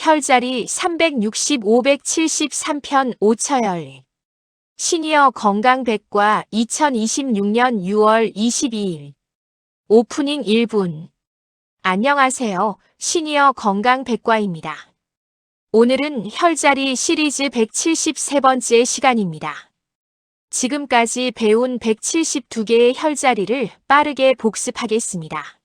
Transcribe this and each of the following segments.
혈자리 360-573편 오처열. 시니어 건강백과 2026년 6월 22일. 오프닝 1분. 안녕하세요. 시니어 건강백과입니다. 오늘은 혈자리 시리즈 173번째 시간입니다. 지금까지 배운 172개의 혈자리를 빠르게 복습하겠습니다.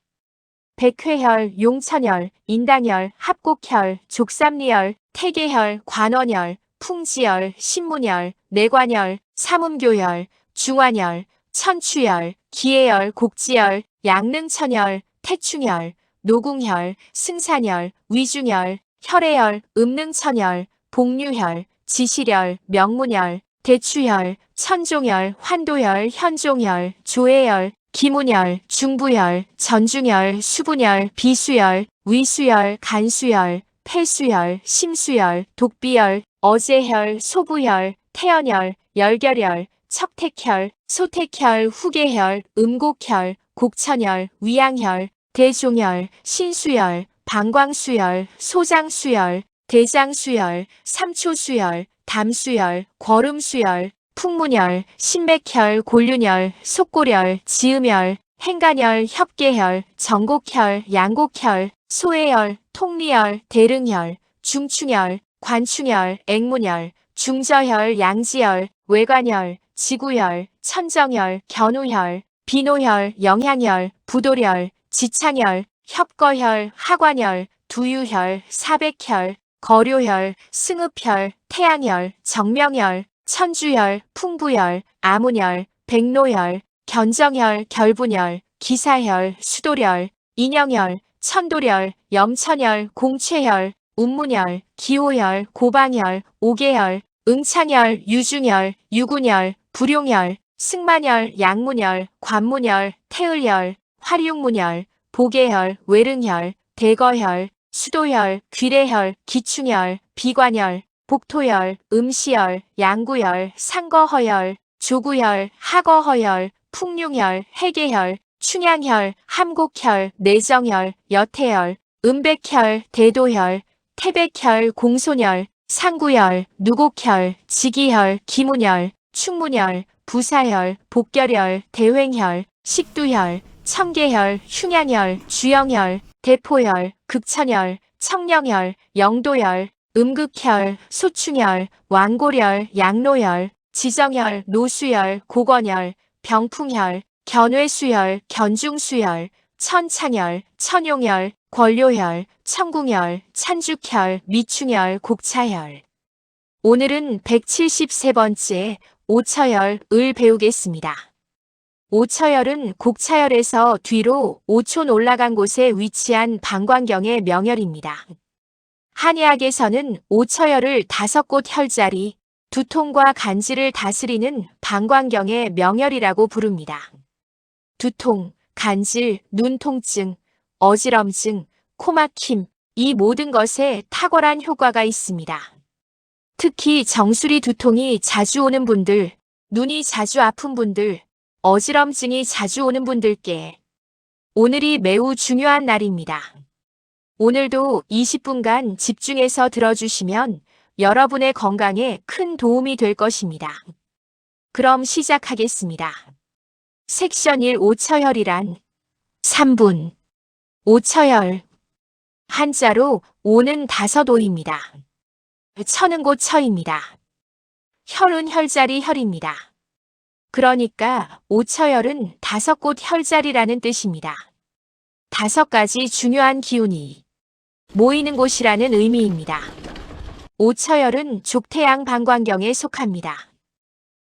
백회혈, 용천혈, 인당혈, 합곡혈, 족삼리혈, 태계혈, 관원혈, 풍지혈, 신문혈, 내관혈, 삼음교혈, 중환혈, 천추혈, 기해혈, 곡지혈, 양릉천혈, 태충혈, 노궁혈, 승산혈, 위중혈, 혈해혈, 음릉천혈, 복류혈, 지실혈, 명문혈, 대추혈, 천종혈, 환도혈, 현종혈, 조해혈, 기문혈, 중부혈, 전중혈, 수분혈, 비수혈, 위수혈, 간수혈, 폐수혈, 심수혈, 독비혈, 어제혈, 소부혈, 태연혈, 열결혈, 척택혈, 소택혈, 후계혈, 음곡혈, 곡천혈, 위양혈, 대종혈, 신수혈, 방광수혈, 소장수혈, 대장수혈, 삼초수혈, 담수혈, 거름수혈, 풍문혈, 신맥혈, 골륜혈, 속골혈, 지음혈, 행간혈, 협계혈, 정곡혈, 양곡혈, 소해혈, 통리혈, 대릉혈, 중충혈, 관충혈, 앵문혈, 중저혈, 양지혈, 외관혈, 지구혈, 천정혈, 견우혈, 비노혈, 영향혈, 부도혈, 지창혈, 협거혈, 하관혈, 두유혈, 사백혈, 거료혈, 승읍혈, 태양혈, 정명혈, 천주혈, 풍부혈, 아문혈, 백노혈, 견정혈, 결분혈, 기사혈, 수도혈, 인형혈, 천도혈, 염천혈, 공최혈, 운문혈, 기호혈, 고방혈, 오계혈, 응창혈, 유중혈, 유군혈, 불용혈, 승만혈, 양문혈, 관문혈, 태을혈, 화룡문혈, 보계혈, 외릉혈, 대거혈, 수도혈, 귀래혈, 기충혈, 비관혈, 복토혈, 음시혈, 양구혈, 상거허혈, 조구혈, 하거허혈, 풍룡혈, 해계혈, 충양혈, 함곡혈, 내정혈, 여태혈, 음백혈, 대도혈, 태백혈, 공소혈, 상구혈, 누곡혈, 지기혈, 기문혈, 충문혈, 부사혈, 복결혈, 대횡혈, 식두혈, 청계혈, 흉양혈, 주영혈, 대포혈, 극천혈, 청령혈, 영도혈, 음극혈, 소충혈, 왕고혈, 양노혈, 지정혈, 노수혈, 고건혈, 병풍혈, 견외수혈, 견중수혈, 천창혈, 천용혈, 권료혈, 청궁혈, 찬죽혈, 미충혈, 곡차혈. 오늘은 173번째 오처혈을 배우겠습니다. 오처혈은 곡차혈에서 뒤로 5촌 올라간 곳에 위치한 방광경의 명혈입니다. 한의학에서는 오처혈을 5곳 혈자리, 두통과 간질을 다스리는 방광경의 명혈이라고 부릅니다. 두통, 간질, 눈통증, 어지럼증, 코막힘, 이 모든 것에 탁월한 효과가 있습니다. 특히 정수리 두통이 자주 오는 분들, 눈이 자주 아픈 분들, 어지럼증이 자주 오는 분들께 오늘이 매우 중요한 날입니다. 오늘도 20분간 집중해서 들어주시면 여러분의 건강에 큰 도움이 될 것입니다. 그럼 시작하겠습니다. 섹션 1 오처혈이란 3분. 오처혈. 한자로 오는 5오입니다. 처는 곧 처입니다. 혈은 혈자리 혈입니다. 그러니까 오처혈은 5곳 혈자리라는 뜻입니다. 5가지 중요한 기운이 모이는 곳이라는 의미입니다. 오처혈은 족태양 방광경에 속합니다.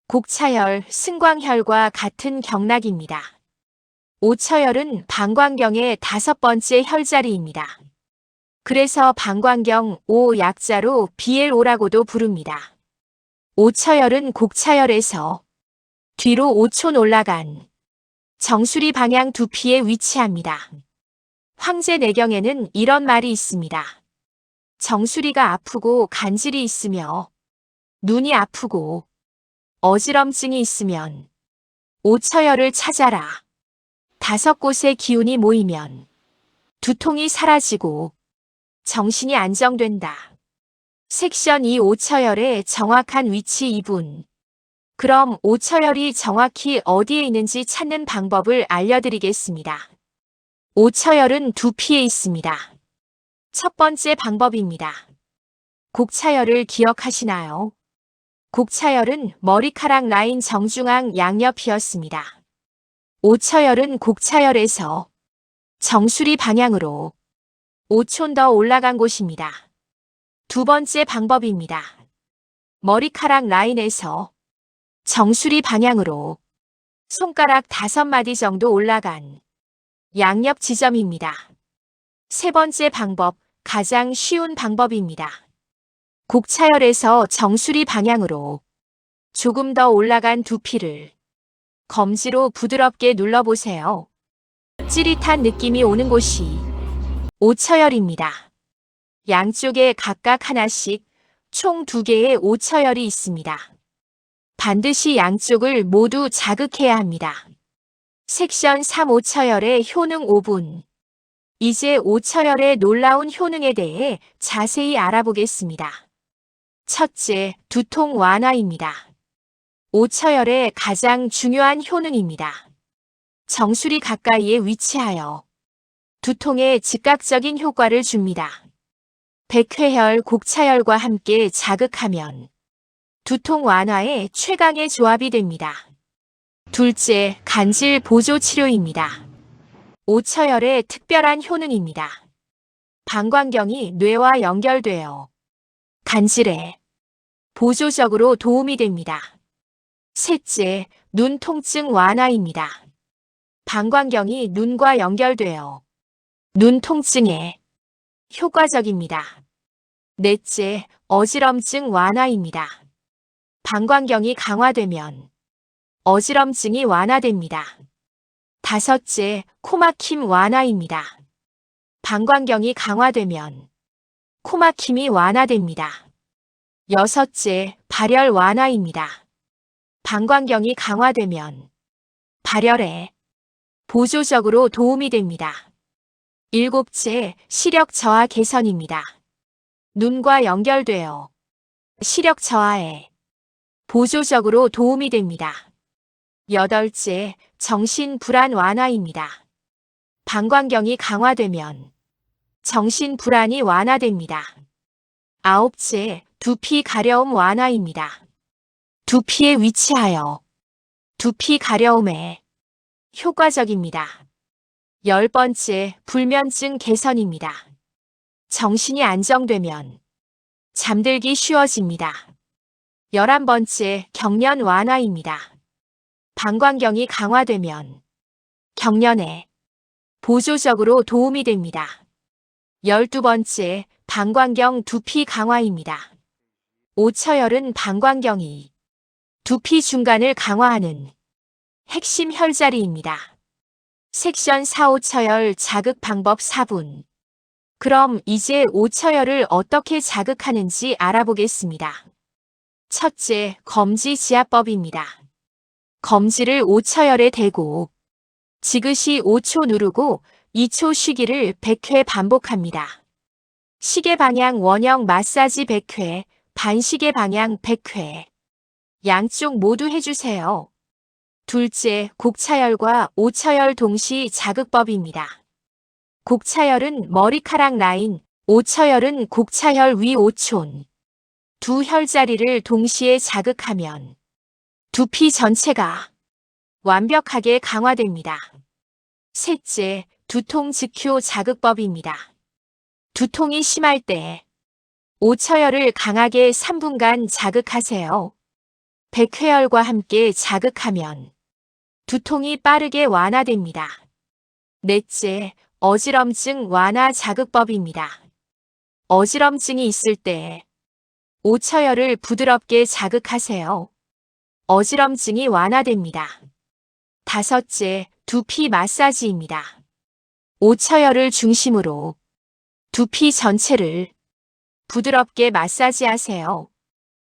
곡차혈, 승광혈과 같은 경락입니다. 오처혈은 방광경의 5번째 혈자리입니다. 그래서 방광경 오 약자로 BLO라고도 부릅니다. 오처혈은 곡차혈에서 뒤로 5촌 올라간 정수리 방향 두피에 위치합니다. 황제내경에는 이런 말이 있습니다. 정수리가 아프고 간질이 있으며 눈이 아프고 어지럼증이 있으면 오처혈을 찾아라. 5곳의 기운이 모이면 두통이 사라지고 정신이 안정된다. 섹션 2 오처열의 정확한 위치 2분. 그럼 오처열이 정확히 어디에 있는지 찾는 방법을 알려드리겠습니다. 오처열은 두피에 있습니다. 첫 번째 방법입니다. 곡차열을 기억하시나요? 곡차열은 머리카락 라인 정중앙 양옆이었습니다. 오처열은 곡차열에서 정수리 방향으로 5촌 더 올라간 곳입니다. 두 번째 방법입니다. 머리카락 라인에서 정수리 방향으로 손가락 5마디 정도 올라간 양옆 지점입니다. 세 번째 방법, 가장 쉬운 방법입니다. 곡차열에서 정수리 방향으로 조금 더 올라간 두피를 검지로 부드럽게 눌러보세요. 찌릿한 느낌이 오는 곳이 오처열입니다. 양쪽에 각각 하나씩 총 2개의 오처열이 있습니다. 반드시 양쪽을 모두 자극해야 합니다. 섹션 3 오처열의 효능 5분. 이제 오처열의 놀라운 효능에 대해 자세히 알아보겠습니다. 첫째, 두통 완화입니다. 오처열의 가장 중요한 효능입니다. 정수리 가까이에 위치하여 두통에 즉각적인 효과를 줍니다. 백회혈, 곡차열과 함께 자극하면 두통 완화에 최강의 조합이 됩니다. 둘째, 간질 보조 치료입니다. 오처열의 특별한 효능입니다. 방광경이 뇌와 연결되어 간질에 보조적으로 도움이 됩니다. 셋째, 눈 통증 완화입니다. 방광경이 눈과 연결되어 눈 통증에 효과적입니다. 넷째, 어지럼증 완화입니다. 방광경이 강화되면 어지럼증이 완화됩니다. 다섯째, 코막힘 완화입니다. 방광경이 강화되면 코막힘이 완화됩니다. 여섯째, 발열 완화입니다. 방광경이 강화되면 발열에 보조적으로 도움이 됩니다. 일곱째, 시력 저하 개선입니다. 눈과 연결되어 시력 저하에 보조적으로 도움이 됩니다. 여덟째, 정신 불안 완화입니다. 방광경이 강화되면 정신 불안이 완화됩니다. 아홉째, 두피 가려움 완화입니다. 두피에 위치하여 두피 가려움에 효과적입니다. 10번째, 불면증 개선입니다. 정신이 안정되면 잠들기 쉬워집니다. 11번째, 경련 완화입니다. 방광경이 강화되면 경련에 보조적으로 도움이 됩니다. 12번째, 방광경 두피 강화입니다. 오처열은 방광경이 두피 중간을 강화하는 핵심 혈자리입니다. 섹션 4 오처열 자극 방법 4분. 그럼 이제 오처열을 어떻게 자극하는지 알아보겠습니다. 첫째, 검지 지압법입니다. 검지를 오처열에 대고 지그시 5초 누르고 2초 쉬기를 100회 반복합니다. 시계 방향 원형 마사지 100회, 반시계 방향 100회. 양쪽 모두 해주세요. 둘째, 곡차열과 오처열 동시 자극법입니다. 곡차열은 머리카락 라인, 오처열은 곡차열 위 5촌. 두 혈자리를 동시에 자극하면 두피 전체가 완벽하게 강화됩니다. 셋째, 두통 즉효 자극법입니다. 두통이 심할 때 오처열을 강하게 3분간 자극하세요. 백회열과 함께 자극하면 두통이 빠르게 완화됩니다. 넷째, 어지럼증 완화 자극법입니다. 어지럼증이 있을 때 오처열을 부드럽게 자극하세요. 어지럼증이 완화됩니다. 다섯째, 두피 마사지입니다. 오처열을 중심으로 두피 전체를 부드럽게 마사지하세요.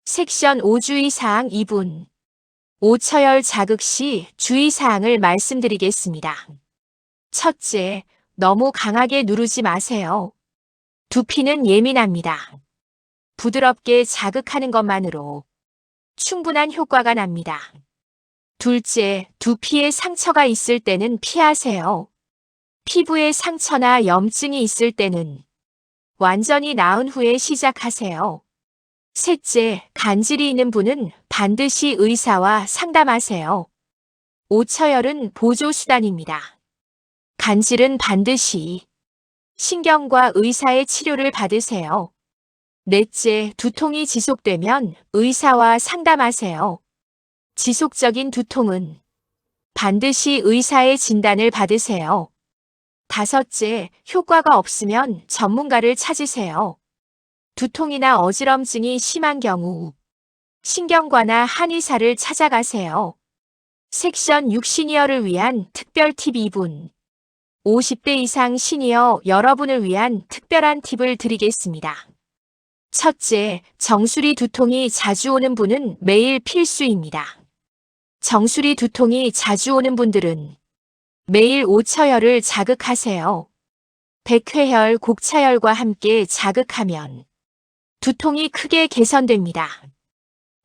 섹션 5 주의사항 2분. 오처열 자극 시 주의사항을 말씀드리겠습니다. 첫째, 너무 강하게 누르지 마세요. 두피는 예민합니다. 부드럽게 자극하는 것만으로 충분한 효과가 납니다. 둘째, 두피에 상처가 있을 때는 피하세요. 피부에 상처나 염증이 있을 때는 완전히 나은 후에 시작하세요. 셋째, 간질이 있는 분은 반드시 의사와 상담하세요. 오처열은 보조수단입니다. 간질은 반드시 신경과 의사의 치료를 받으세요. 넷째, 두통이 지속되면 의사와 상담하세요. 지속적인 두통은 반드시 의사의 진단을 받으세요. 다섯째, 효과가 없으면 전문가를 찾으세요. 두통이나 어지럼증이 심한 경우 신경과나 한의사를 찾아가세요. 섹션 6 시니어를 위한 특별 팁 2분. 50대 이상 시니어 여러분을 위한 특별한 팁을 드리겠습니다. 첫째, 정수리 두통이 자주 오는 분은 매일 필수입니다. 정수리 두통이 자주 오는 분들은 매일 오처열을 자극하세요. 백회혈, 곡차혈과 함께 자극하면 두통이 크게 개선됩니다.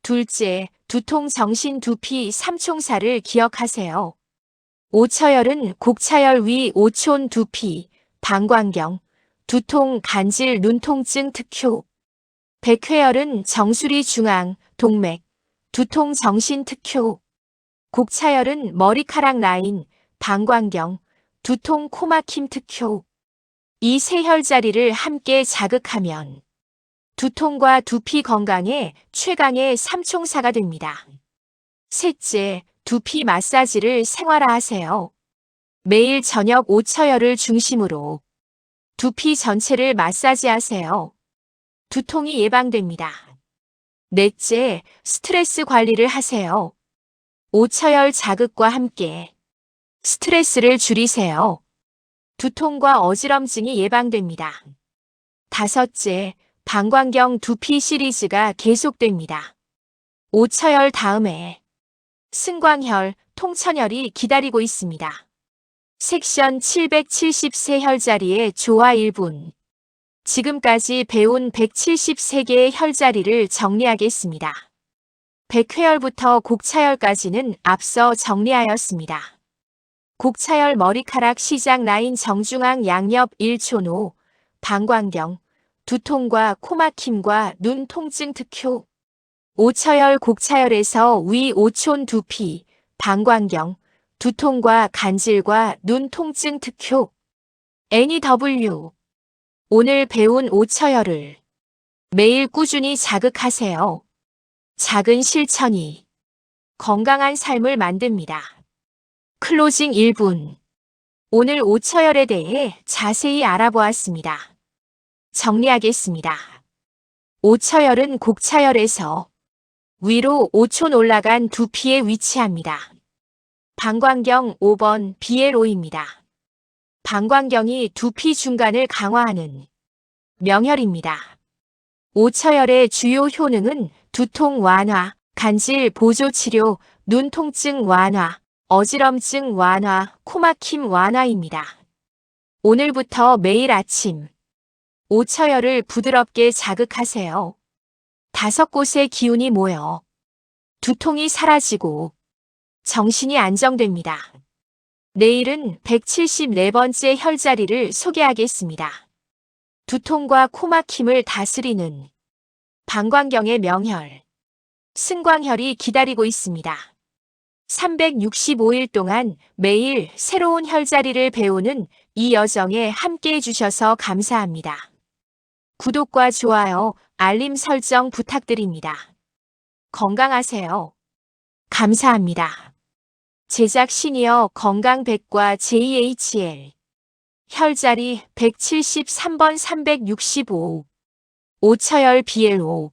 둘째, 두통 정신 두피 삼총사를 기억하세요. 오처열은 곡차열 위 오촌 두피, 방광경, 두통, 간질, 눈통증 특효. 백회열은 정수리 중앙, 동맥, 두통 정신 특효. 곡차열은 머리카락 라인, 방광경, 두통 코막힘 특효. 이 세 혈자리를 함께 자극하면 두통과 두피 건강에 최강의 삼총사가 됩니다. 셋째, 두피 마사지를 생활화하세요. 매일 저녁 오처열을 중심으로 두피 전체를 마사지하세요. 두통이 예방됩니다. 넷째, 스트레스 관리를 하세요. 오처열 자극과 함께 스트레스를 줄이세요. 두통과 어지럼증이 예방됩니다. 다섯째, 방광경 두피 시리즈가 계속됩니다. 오처열 다음에 승광혈, 통천혈이 기다리고 있습니다. 섹션 773 혈자리의 조화 1분. 지금까지 배운 173개의 혈자리를 정리하겠습니다. 백회열부터 곡차열까지는 앞서 정리하였습니다. 곡차열 머리카락 시작 라인 정중앙 양옆 1촌5, 방광경, 두통과 코막힘과 눈 통증 특효. 오처열 곡차열에서 위 오촌 두피, 방광경, 두통과 간질과 눈 통증 특효. NEW. 오늘 배운 오처열을 매일 꾸준히 자극하세요. 작은 실천이 건강한 삶을 만듭니다. 클로징 1분. 오늘 오처열에 대해 자세히 알아보았습니다. 정리하겠습니다. 오처열은 곡차열에서 위로 5촌 올라간 두피에 위치합니다. 방광경 5번 BLO입니다. 방광경이 두피 중간을 강화하는 명혈입니다. 오처열의 주요 효능은 두통 완화, 간질 보조 치료, 눈 통증 완화, 어지럼증 완화, 코막힘 완화입니다. 오늘부터 매일 아침 오처열을 부드럽게 자극하세요. 5곳의 기운이 모여 두통이 사라지고 정신이 안정됩니다. 내일은 174번째 혈자리를 소개하겠습니다. 두통과 코막힘을 다스리는 방광경의 명혈, 승광혈이 기다리고 있습니다. 365일 동안 매일 새로운 혈자리를 배우는 이 여정에 함께해 주셔서 감사합니다. 구독과 좋아요, 알림 설정 부탁드립니다. 건강하세요. 감사합니다. 제작 시니어 건강백과 JHL 혈자리 173번 365 오처열 BLO